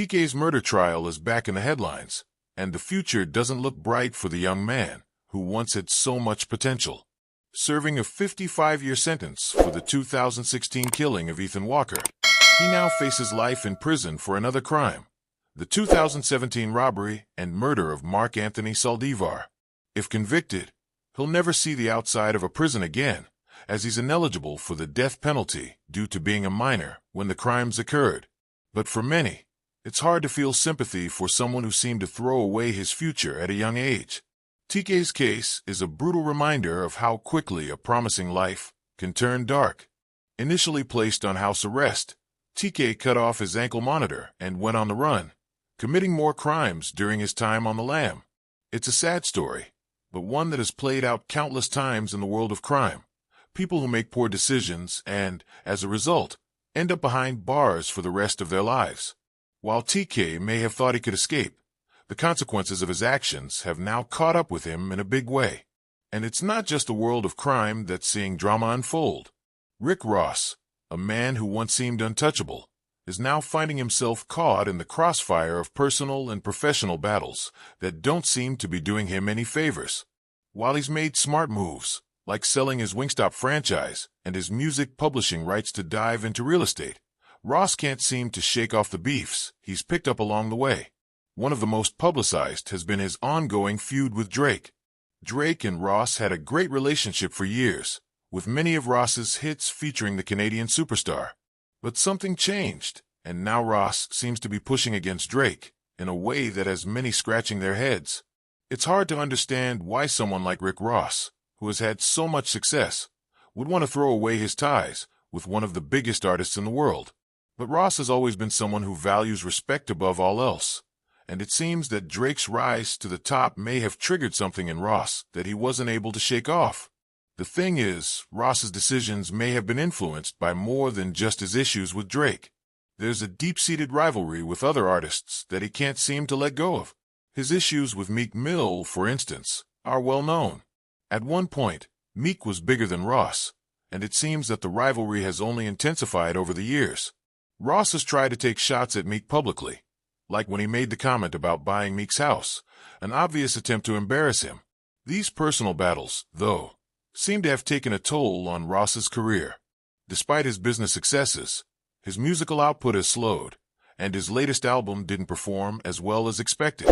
TK's murder trial is back in the headlines, and the future doesn't look bright for the young man who once had so much potential. Serving a 55-year sentence for the 2016 killing of Ethan Walker, he now faces life in prison for another crime, the 2017 robbery and murder of Mark Anthony Saldivar. If convicted, he'll never see the outside of a prison again, as he's ineligible for the death penalty due to being a minor when the crimes occurred. But for many, it's hard to feel sympathy for someone who seemed to throw away his future at a young age. TK's case is a brutal reminder of how quickly a promising life can turn dark. Initially placed on house arrest, TK cut off his ankle monitor and went on the run, committing more crimes during his time on the lam. It's a sad story, but one that has played out countless times in the world of crime. People who make poor decisions and, as a result, end up behind bars for the rest of their lives. While TK may have thought he could escape, the consequences of his actions have now caught up with him in a big way. And it's not just the world of crime that's seeing drama unfold. Rick Ross, a man who once seemed untouchable, is now finding himself caught in the crossfire of personal and professional battles that don't seem to be doing him any favors. While he's made smart moves, like selling his Wingstop franchise and his music publishing rights to dive into real estate, Ross can't seem to shake off the beefs he's picked up along the way. One of the most publicized has been his ongoing feud with Drake. Drake and Ross had a great relationship for years, with many of Ross's hits featuring the Canadian superstar. But something changed, and now Ross seems to be pushing against Drake in a way that has many scratching their heads. It's hard to understand why someone like Rick Ross, who has had so much success, would want to throw away his ties with one of the biggest artists in the world. But Ross has always been someone who values respect above all else, and it seems that Drake's rise to the top may have triggered something in Ross that he wasn't able to shake off. The thing is, Ross's decisions may have been influenced by more than just his issues with Drake. There's a deep-seated rivalry with other artists that he can't seem to let go of. His issues with Meek Mill, for instance, are well known. At one point, Meek was bigger than Ross, and it seems that the rivalry has only intensified over the years. Ross has tried to take shots at Meek publicly, like when he made the comment about buying Meek's house, an obvious attempt to embarrass him. These personal battles, though, seem to have taken a toll on Ross's career. Despite his business successes, his musical output has slowed, and his latest album didn't perform as well as expected.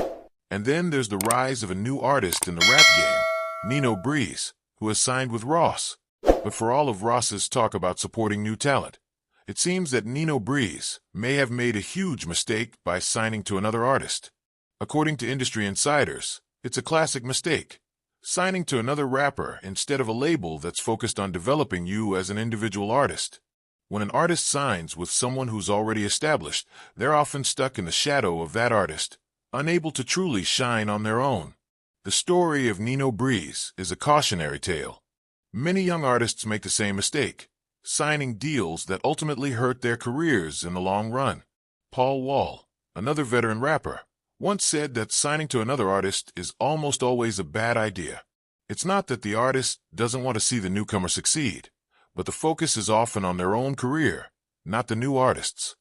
And then there's the rise of a new artist in the rap game, Nino Breeze, who has signed with Ross. But for all of Ross's talk about supporting new talent, it seems that Nino Breeze may have made a huge mistake by signing to another artist. According to industry insiders, it's a classic mistake, signing to another rapper instead of a label that's focused on developing you as an individual artist. When an artist signs with someone who's already established, they're often stuck in the shadow of that artist, unable to truly shine on their own. The story of Nino Breeze is a cautionary tale. Many young artists make the same mistake, signing deals that ultimately hurt their careers in the long run. Paul Wall, another veteran rapper, once said that signing to another artist is almost always a bad idea. It's not that the artist doesn't want to see the newcomer succeed, but the focus is often on their own career, not the new artists.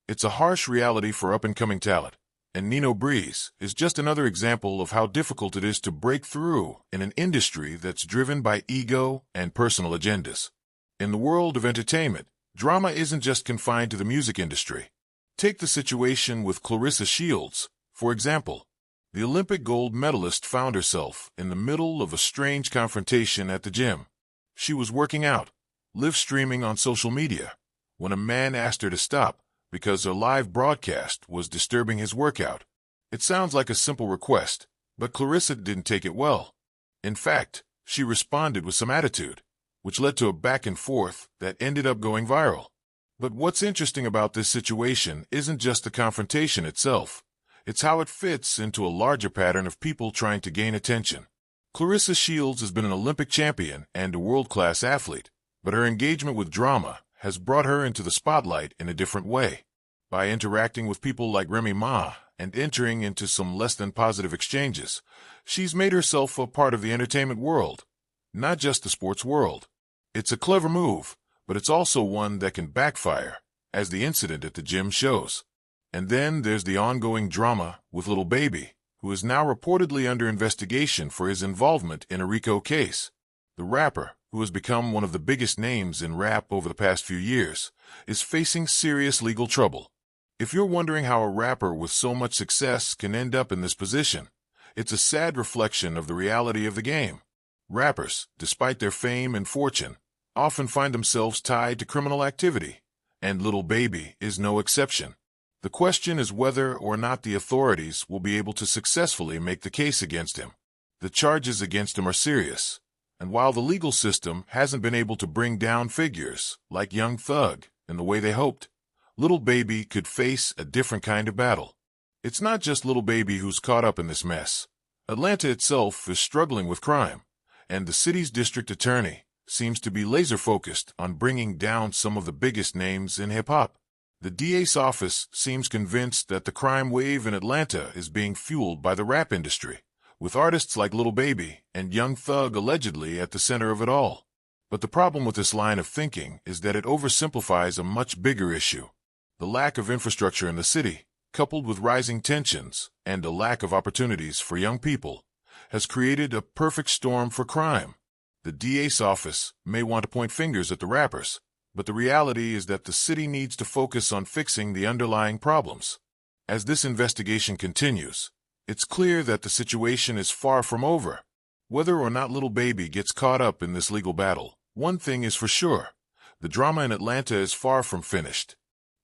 It's a harsh reality for up-and-coming talent, and Nino Breeze is just another example of how difficult it is to break through in an industry that's driven by ego and personal agendas. In the world of entertainment, drama isn't just confined to the music industry. Take the situation with Clarissa Shields, for example. The Olympic gold medalist found herself in the middle of a strange confrontation at the gym. She was working out, live streaming on social media, when a man asked her to stop because her live broadcast was disturbing his workout. It sounds like a simple request, but Clarissa didn't take it well. In fact, she responded with some attitude, which led to a back and forth that ended up going viral. But what's interesting about this situation isn't just the confrontation itself. It's how it fits into a larger pattern of people trying to gain attention. Clarissa Shields has been an Olympic champion and a world-class athlete, but her engagement with drama has brought her into the spotlight in a different way. By interacting with people like Remy Ma and entering into some less than positive exchanges, she's made herself a part of the entertainment world, not just the sports world. It's a clever move, but it's also one that can backfire, as the incident at the gym shows. And then there's the ongoing drama with Lil Baby, who is now reportedly under investigation for his involvement in a RICO case. The rapper, who has become one of the biggest names in rap over the past few years, is facing serious legal trouble. If you're wondering how a rapper with so much success can end up in this position, it's a sad reflection of the reality of the game. Rappers, despite their fame and fortune, often find themselves tied to criminal activity, and Lil Baby is no exception. The question is whether or not the authorities will be able to successfully make the case against him. The charges against him are serious, and while the legal system hasn't been able to bring down figures like Young Thug in the way they hoped, Lil Baby could face a different kind of battle. It's not just Lil Baby who's caught up in this mess. Atlanta itself is struggling with crime, and the city's district attorney seems to be laser-focused on bringing down some of the biggest names in hip-hop. The DA's office seems convinced that the crime wave in Atlanta is being fueled by the rap industry, with artists like Lil Baby and Young Thug allegedly at the center of it all. But the problem with this line of thinking is that it oversimplifies a much bigger issue. The lack of infrastructure in the city, coupled with rising tensions and a lack of opportunities for young people, has created a perfect storm for crime. The DA's office may want to point fingers at the rappers, but the reality is that the city needs to focus on fixing the underlying problems. As this investigation continues, it's clear that the situation is far from over. Whether or not Lil Baby gets caught up in this legal battle, one thing is for sure: the drama in Atlanta is far from finished.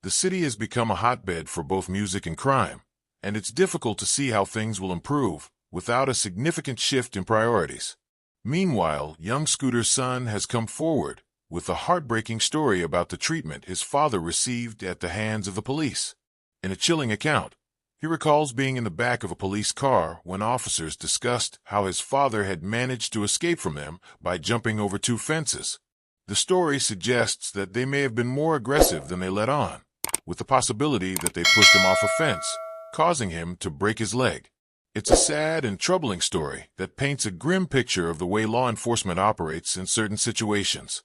The city has become a hotbed for both music and crime, and it's difficult to see how things will improve without a significant shift in priorities. Meanwhile, young Scooter's son has come forward with a heartbreaking story about the treatment his father received at the hands of the police. In a chilling account, he recalls being in the back of a police car when officers discussed how his father had managed to escape from them by jumping over 2 fences. The story suggests that they may have been more aggressive than they let on, with the possibility that they pushed him off a fence, causing him to break his leg. It's a sad and troubling story that paints a grim picture of the way law enforcement operates in certain situations.